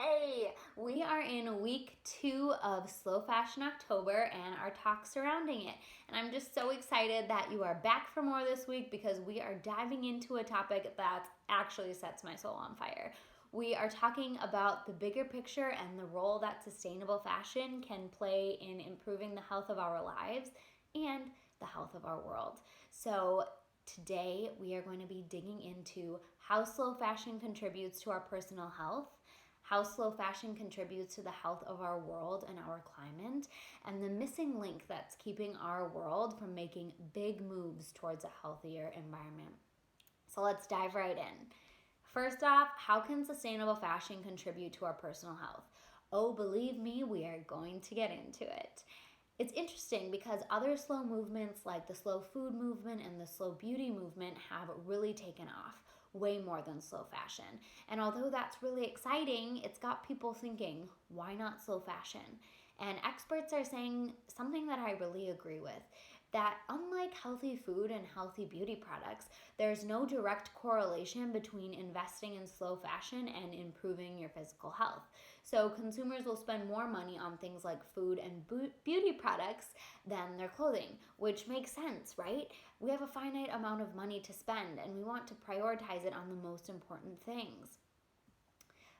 Hey, we are in week 2 of Slow Fashion October and our talk surrounding it. And I'm just so excited that you are back for more this week because we are diving into a topic that actually sets my soul on fire. We are talking about the bigger picture and the role that sustainable fashion can play in improving the health of our lives and the health of our world. So, today we are going to be digging into how slow fashion contributes to our personal health, how slow fashion contributes to the health of our world and our climate, and the missing link that's keeping our world from making big moves towards a healthier environment. So let's dive right in. First off, how can sustainable fashion contribute to our personal health? Oh, believe me, we are going to get into it. It's interesting because other slow movements like the slow food movement and the slow beauty movement have really taken off, way more than slow fashion. And although that's really exciting, it's got people thinking, why not slow fashion? And experts are saying something that I really agree with, that unlike healthy food and healthy beauty products, there's no direct correlation between investing in slow fashion and improving your physical health. So consumers will spend more money on things like food and beauty products than their clothing, which makes sense, right? We have a finite amount of money to spend and we want to prioritize it on the most important things.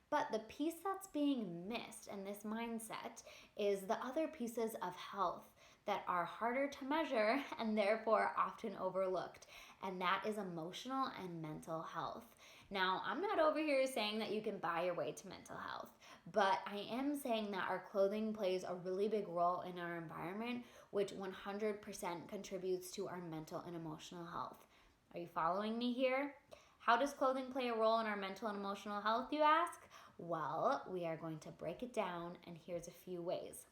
But the piece that's being missed in this mindset is the other pieces of health that are harder to measure and therefore often overlooked, and that is emotional and mental health. Now, I'm not over here saying that you can buy your way to mental health, but I am saying that our clothing plays a really big role in our environment, which 100% contributes to our mental and emotional health. Are you following me here? How does clothing play a role in our mental and emotional health, you ask? Well, we are going to break it down, and here's a few ways.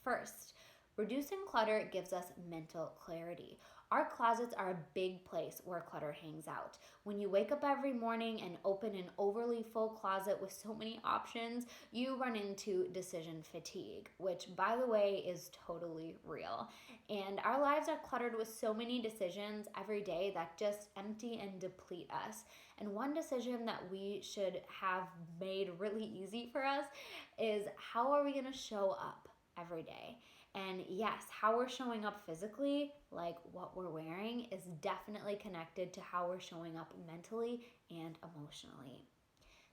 First, reducing clutter gives us mental clarity. Our closets are a big place where clutter hangs out. When you wake up every morning and open an overly full closet with so many options, you run into decision fatigue, which, by the way, is totally real. And our lives are cluttered with so many decisions every day that just empty and deplete us. And one decision that we should have made really easy for us is, how are we going to show up every day? And yes, how we're showing up physically, like what we're wearing, is definitely connected to how we're showing up mentally and emotionally.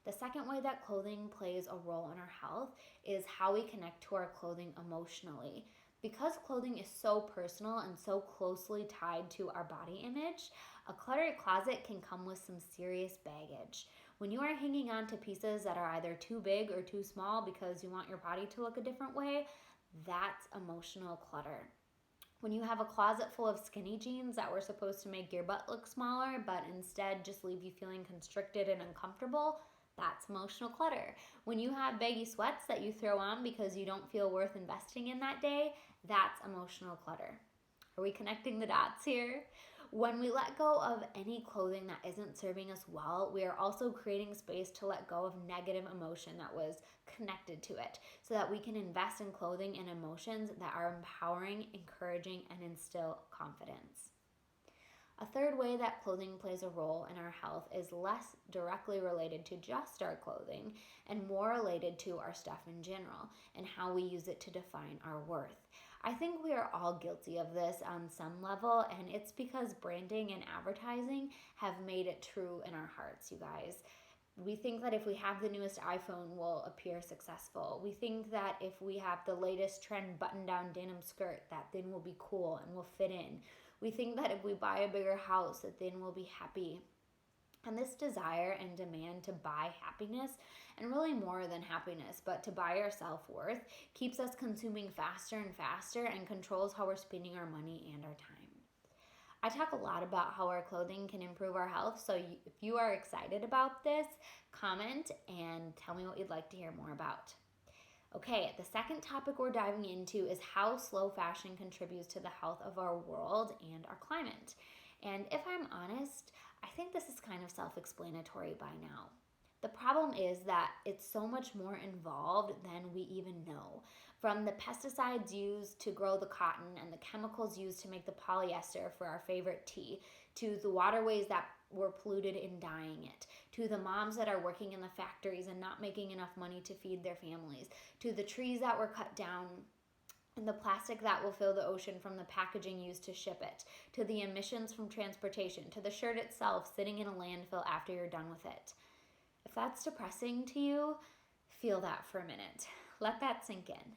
The second way that clothing plays a role in our health is how we connect to our clothing emotionally. Because clothing is so personal and so closely tied to our body image, a cluttered closet can come with some serious baggage. When you are hanging on to pieces that are either too big or too small because you want your body to look a different way, that's emotional clutter. When you have a closet full of skinny jeans that were supposed to make your butt look smaller, but instead just leave you feeling constricted and uncomfortable, that's emotional clutter. When you have baggy sweats that you throw on because you don't feel worth investing in that day, that's emotional clutter. Are we connecting the dots here? When we let go of any clothing that isn't serving us well, we are also creating space to let go of negative emotion that was connected to it so that we can invest in clothing and emotions that are empowering, encouraging, and instill confidence. A third way that clothing plays a role in our health is less directly related to just our clothing and more related to our stuff in general and how we use it to define our worth. I think we are all guilty of this on some level, and it's because branding and advertising have made it true in our hearts, you guys. We think that if we have the newest iPhone, we'll appear successful. We think that if we have the latest trend button-down denim skirt, that then we'll be cool and we'll fit in. We think that if we buy a bigger house, that then we'll be happy. And this desire and demand to buy happiness, and really more than happiness, but to buy our self-worth, keeps us consuming faster and faster and controls how we're spending our money and our time. I talk a lot about how our clothing can improve our health, so if you are excited about this, comment and tell me what you'd like to hear more about. Okay, the second topic we're diving into is how slow fashion contributes to the health of our world and our climate. And if I'm honest, I think this is kind of self-explanatory by now. The problem is that it's so much more involved than we even know. From the pesticides used to grow the cotton and the chemicals used to make the polyester for our favorite tea, to the waterways that were polluted in dyeing it, to the moms that are working in the factories and not making enough money to feed their families, to the trees that were cut down and the plastic that will fill the ocean from the packaging used to ship it, to the emissions from transportation, to the shirt itself sitting in a landfill after you're done with it. If that's depressing to you, feel that for a minute. Let that sink in.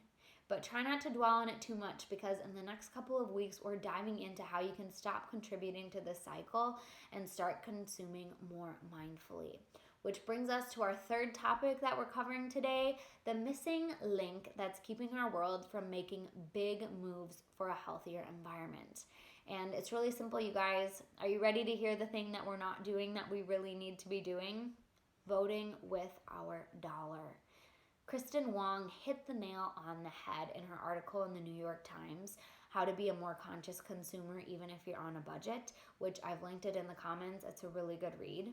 But try not to dwell on it too much, because in the next couple of weeks, we're diving into how you can stop contributing to this cycle and start consuming more mindfully. Which brings us to our third topic that we're covering today, the missing link that's keeping our world from making big moves for a healthier environment. And it's really simple, you guys. Are you ready to hear the thing that we're not doing that we really need to be doing? Voting with our dollar. Kristen Wong hit the nail on the head in her article in the New York Times, How to Be a More Conscious Consumer Even If You're on a Budget, which I've linked it in the comments. It's a really good read.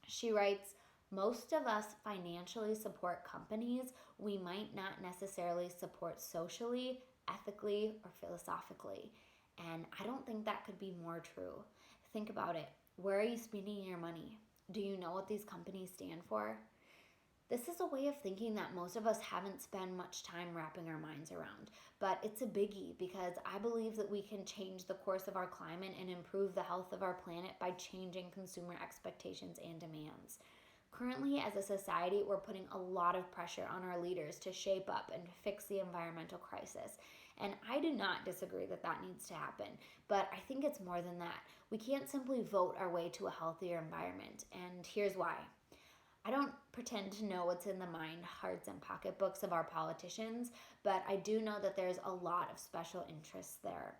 She writes, most of us financially support companies we might not necessarily support socially, ethically, or philosophically. And I don't think that could be more true. Think about it. Where are you spending your money? Do you know what these companies stand for? This is a way of thinking that most of us haven't spent much time wrapping our minds around, but it's a biggie because I believe that we can change the course of our climate and improve the health of our planet by changing consumer expectations and demands. Currently, as a society, we're putting a lot of pressure on our leaders to shape up and fix the environmental crisis. And I do not disagree that that needs to happen, but I think it's more than that. We can't simply vote our way to a healthier environment, and here's why. I don't pretend to know what's in the mind, hearts, and pocketbooks of our politicians, but I do know that there's a lot of special interests there.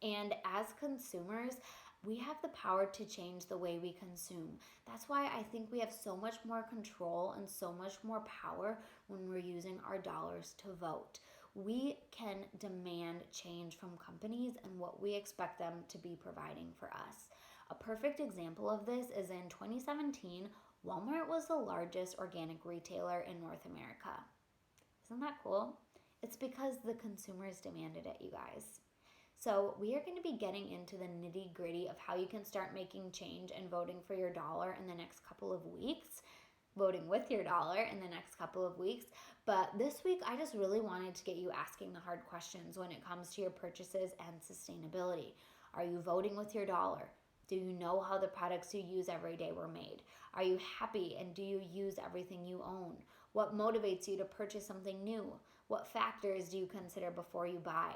And as consumers, we have the power to change the way we consume. That's why I think we have so much more control and so much more power when we're using our dollars to vote. We can demand change from companies and what we expect them to be providing for us. A perfect example of this is in 2017, Walmart was the largest organic retailer in North America. Isn't that cool? It's because the consumers demanded it, you guys. So we are going to be getting into the nitty-gritty of how you can start making change and voting for your dollar in the next couple of weeks, voting with your dollar in the next couple of weeks. But this week, I just really wanted to get you asking the hard questions when it comes to your purchases and sustainability. Are you voting with your dollar? Do you know how the products you use every day were made? Are you happy and do you use everything you own? What motivates you to purchase something new? What factors do you consider before you buy?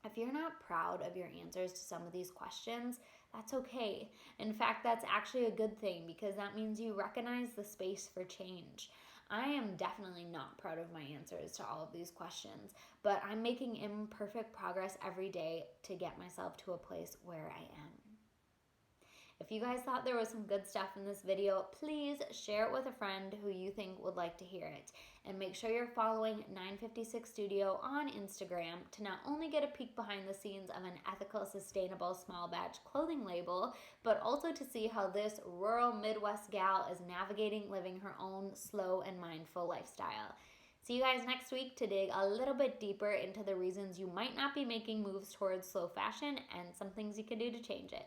If you're not proud of your answers to some of these questions, that's okay. In fact, that's actually a good thing because that means you recognize the space for change. I am definitely not proud of my answers to all of these questions, but I'm making imperfect progress every day to get myself to a place where I am. If you guys thought there was some good stuff in this video, please share it with a friend who you think would like to hear it. And make sure you're following 956 Studio on Instagram to not only get a peek behind the scenes of an ethical, sustainable small batch clothing label, but also to see how this rural Midwest gal is navigating living her own slow and mindful lifestyle. See you guys next week to dig a little bit deeper into the reasons you might not be making moves towards slow fashion and some things you can do to change it.